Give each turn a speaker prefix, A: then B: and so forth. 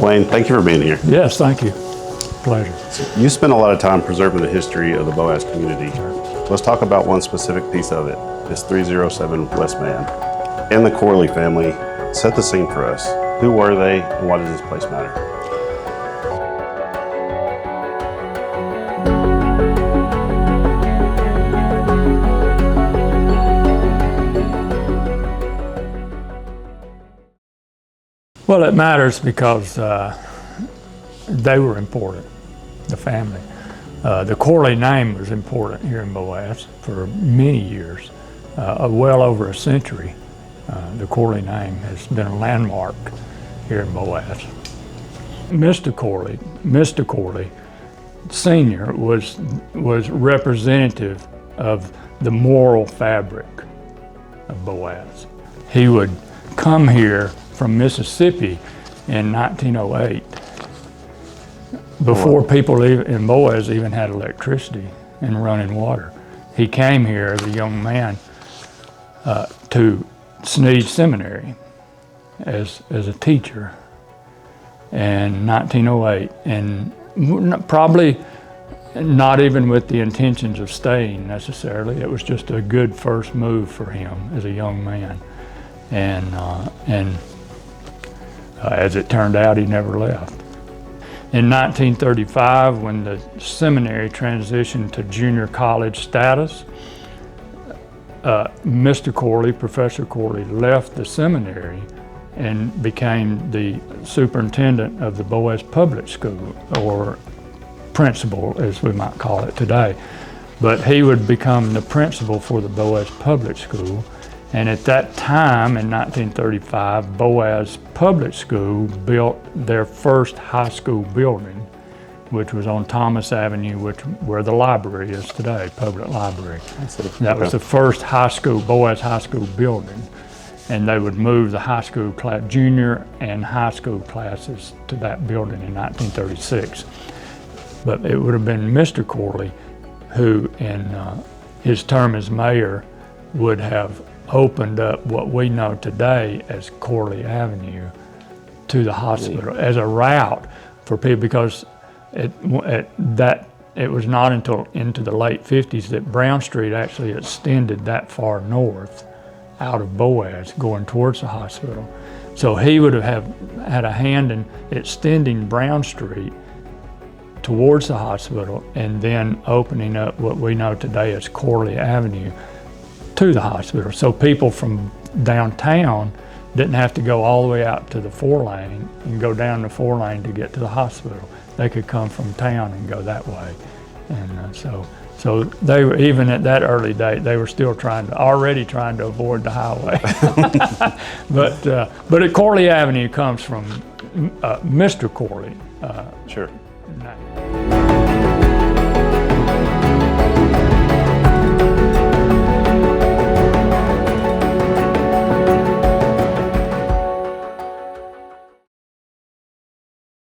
A: Wayne, thank you for being here.
B: Yes, thank you. Pleasure.
A: You spend a lot of time preserving the history of the Boaz community. Let's talk about one specific piece of it. It's 307 West Mann. And the Corley family. Set the scene for us. Who were they and why does this place matter?
B: Well, it matters because they were important, the family. The Corley name was important here in Boaz for many years, well over a century. The Corley name has been a landmark here in Boaz. Mr. Corley Sr. was representative of the moral fabric of Boaz. He would come here from Mississippi in 1908, before people in Boaz even had electricity and running water. He came here as a young man to Sneed Seminary as a teacher in 1908, and probably not even with the intentions of staying necessarily. It was just a good first move for him as a young man, and as it turned out, he never left. In 1935, when the seminary transitioned to junior college status, Mr. Corley, Professor Corley, left the seminary and became the superintendent of the Boaz Public School, or principal, as we might call it today. But he would become the principal for the Boaz Public School. And at that time, in 1935, Boaz Public School built their first high school building, which was on Thomas Avenue, where the library is today, public library. That was the first Boaz High School building. And they would move the high school class, junior and high school classes to that building in 1936. But it would have been Mr. Corley who, in his term as mayor, would have opened up what we know today as Corley Avenue to the hospital as a route for people, because it was not until into the late 50s that Brown Street actually extended that far north out of Boaz going towards the hospital. So he would have had a hand in extending Brown Street towards the hospital and then opening up what we know today as Corley Avenue to the hospital. So people from downtown didn't have to go all the way out to the 4-lane and go down the 4-lane to get to the hospital. They could come from town and go that way. And so they were, even at that early date, they were still already trying to avoid the highway. But at Corley Avenue comes from Mr. Corley.
A: Sure.
B: Name.